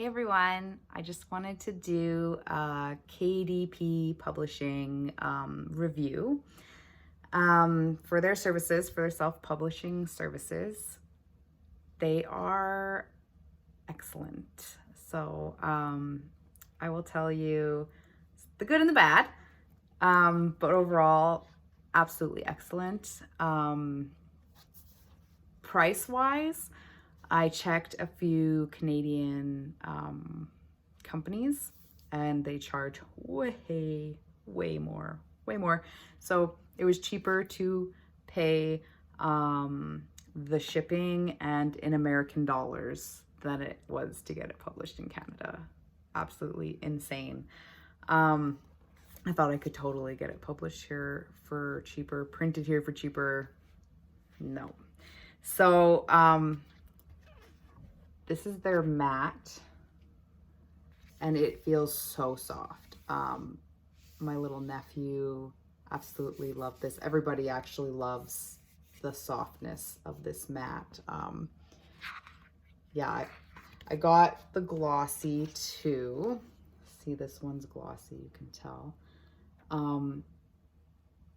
Hey everyone, I just wanted to do a KDP publishing review for their services, for their self-publishing services. They are excellent. So I will tell you the good and the bad, but overall, absolutely excellent. Price-wise, I checked a few Canadian companies and they charge way more. So it was cheaper to pay the shipping and in American dollars than it was to get it published in Canada. Absolutely insane. I thought I could totally get it published here for cheaper, printed here for cheaper. No. So, this is their matte and it feels so soft. My little nephew absolutely loved this. Everybody actually loves the softness of this matte. Yeah, I got the glossy too. See, this one's glossy, you can tell.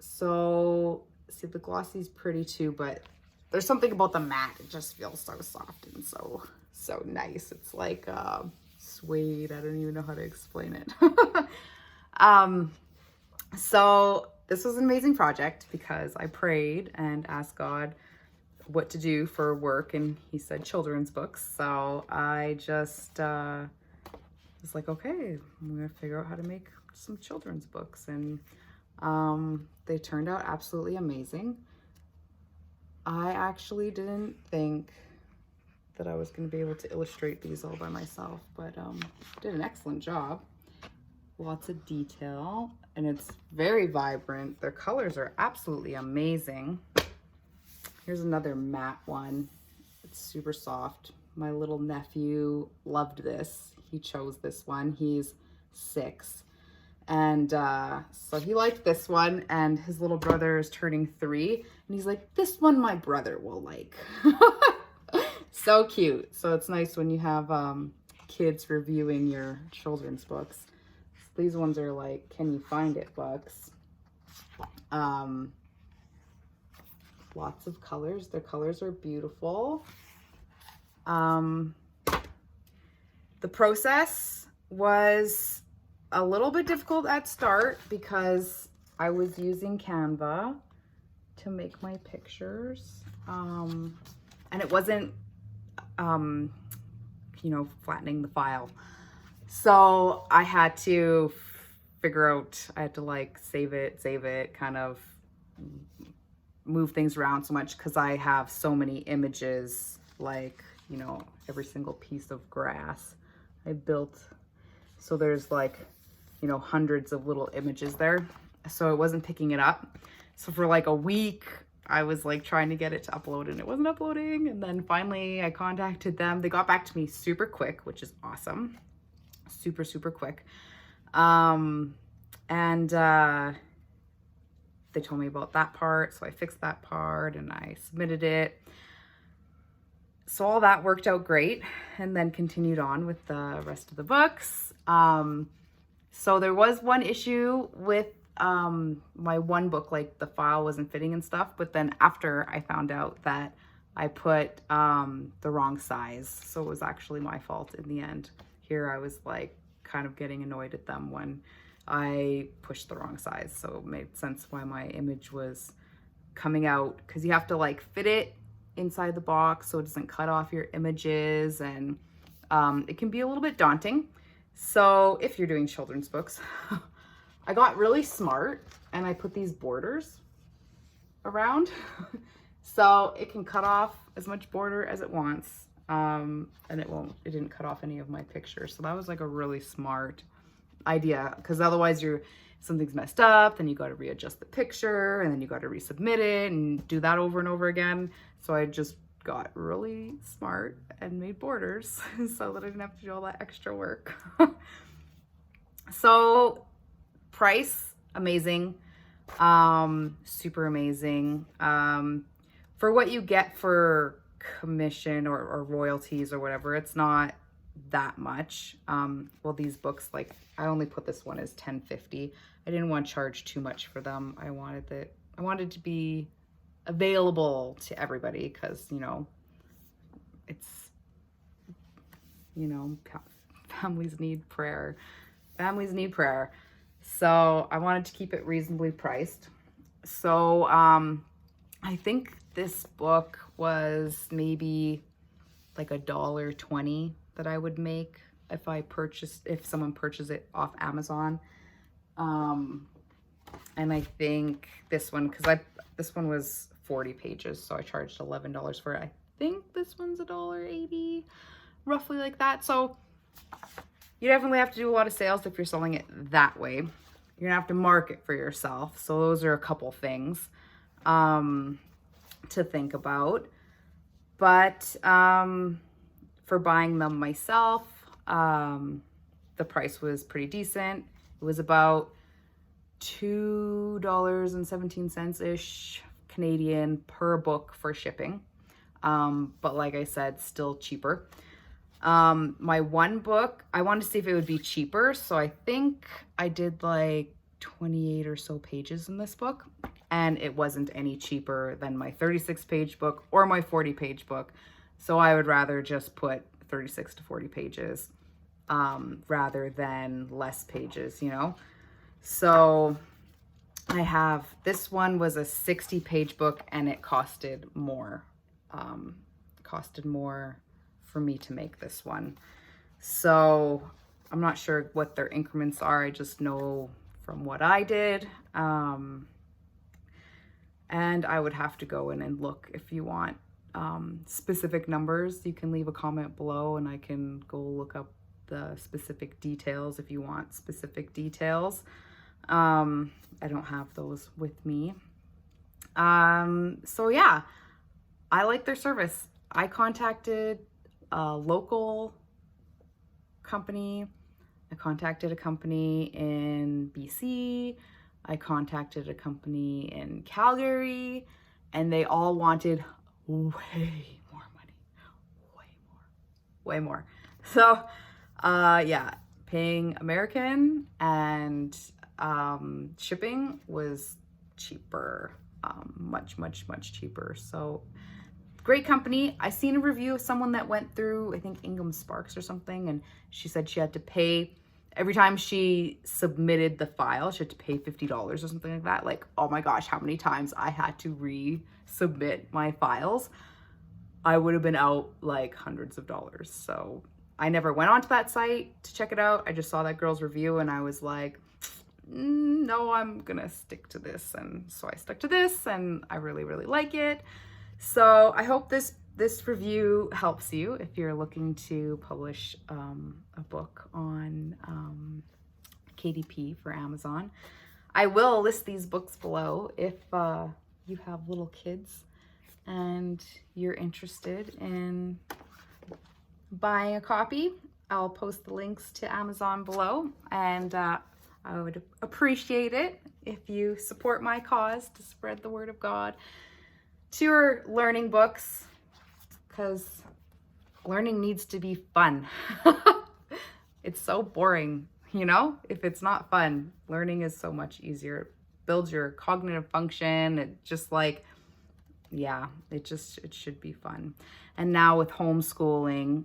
So see, the glossy's pretty too, but there's something about the matte. It just feels so soft and so nice. It's like suede. I don't even know how to explain it. So this was an amazing project because I prayed and asked God what to do for work, and he said children's books. So I just was like, okay, I'm gonna figure out how to make some children's books, and they turned out absolutely amazing. I actually didn't think that I was going to be able to illustrate these all by myself, but did an excellent job. Lots of detail, and it's very vibrant. Their colors are absolutely amazing. Here's another matte one. It's super soft. My little nephew loved this. He chose this one. He's 6. And so he liked this one, and his little brother is turning 3, and he's like, this one my brother will like. So cute. So it's nice when you have kids reviewing your children's books. So these ones are like, can you find it books. Lots of colors. Their colors are beautiful. The process was a little bit difficult at start because I was using Canva to make my pictures, and it wasn't flattening the file, so I had to figure out, I had to like save it, kind of move things around so much because I have so many images, like, every single piece of grass I built. So there's like, hundreds of little images there. So it wasn't picking it up. So for like a week, I was like trying to get it to upload and it wasn't uploading. And then finally I contacted them. They got back to me super quick, which is awesome. Super quick. And they told me about that part. So I fixed that part and I submitted it. So all that worked out great, and then continued on with the rest of the books. So there was one issue with my one book, like the file wasn't fitting and stuff, but then after I found out that I put the wrong size. So it was actually my fault in the end. Here I was like kind of getting annoyed at them when I pushed the wrong size. So it made sense why my image was coming out, because you have to like fit it inside the box so it doesn't cut off your images, and it can be a little bit daunting. So if you're doing children's books, I got really smart and I put these borders around so it can cut off as much border as it wants, and it didn't cut off any of my pictures. So that was like a really smart idea, because otherwise something's messed up, then you got to readjust the picture, and then you got to resubmit it and do that over and over again. So I just got really smart and made borders so that I didn't have to do all that extra work. So price, amazing. Super amazing. For what you get for commission or royalties or whatever, it's not that much. Well, these books, like I only put this one as $10.50. I didn't want to charge too much for them. I wanted to be available to everybody because, you know, it's, you know, families need prayer. Families need prayer. So I wanted to keep it reasonably priced. So I think this book was maybe like $1.20 that I would make if someone purchased it off Amazon. And I think this one, this one was 40 pages, so I charged $11 for it. I think this one's $1.80, roughly like that. So you definitely have to do a lot of sales if you're selling it that way. You're gonna have to market for yourself. So those are a couple things to think about. But for buying them myself, the price was pretty decent. It was about $2.17-ish Canadian per book for shipping. But like I said, still cheaper. My one book, I wanted to see if it would be cheaper. So I think I did like 28 or so pages in this book, and it wasn't any cheaper than my 36-page book or my 40-page book. So I would rather just put 36 to 40 pages rather than less pages, you know? So this one was a 60-page book, and it costed more. For me to make this one. So I'm not sure what their increments are. I just know from what I did. And I would have to go in and look. If you want specific numbers, you can leave a comment below and I can go look up the specific details if you want specific details. I don't have those with me. So yeah, I like their service. I contacted a local company. I contacted a company in BC. I contacted a company in Calgary, and they all wanted way more money. Way more. So, yeah, paying American and shipping was cheaper, much cheaper. So great company. I seen a review of someone that went through, I think Ingham Sparks or something, and she said she had to pay, every time she submitted the file, she had to pay $50 or something like that. Like, oh my gosh, how many times I had to resubmit my files. I would have been out like hundreds of dollars. So I never went onto that site to check it out. I just saw that girl's review and I was like, no, I'm gonna stick to this. And so I stuck to this and I really like it. So I hope this review helps you if you're looking to publish a book on KDP for Amazon. I will list these books below if you have little kids and you're interested in buying a copy. I'll post the links to Amazon below, and I would appreciate it if you support my cause to spread the word of God to your learning books, because learning needs to be fun. It's so boring, you know? If it's not fun, learning is so much easier. It builds your cognitive function. It just like, yeah, it should be fun. And now with homeschooling,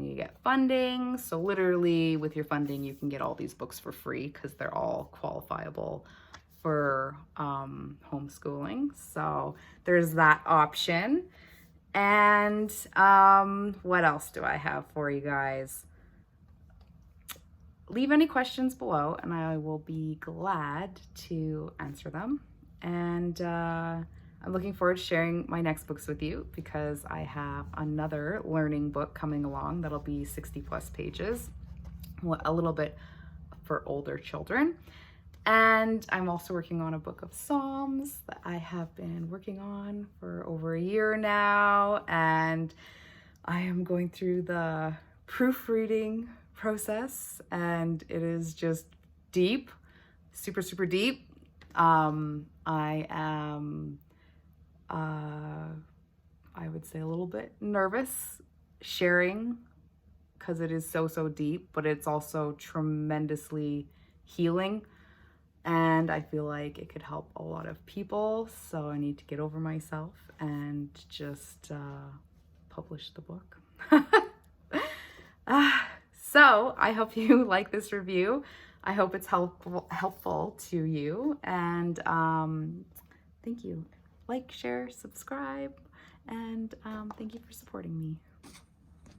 you get funding. So literally with your funding, you can get all these books for free because they're all qualifiable for homeschooling. So there's that option. And what else do I have for you guys? Leave any questions below and I will be glad to answer them. And I'm looking forward to sharing my next books with you because I have another learning book coming along that'll be 60+ pages, a little bit for older children. And I'm also working on a book of Psalms that I have been working on for over a year now. And I am going through the proofreading process and it is just deep, super deep. I am, I would say a little bit nervous sharing because it is so, so deep, but it's also tremendously healing. And I feel like it could help a lot of people. So I need to get over myself and just publish the book. So I hope you like this review. I hope it's helpful to you. And thank you. Like, share, subscribe, and thank you for supporting me.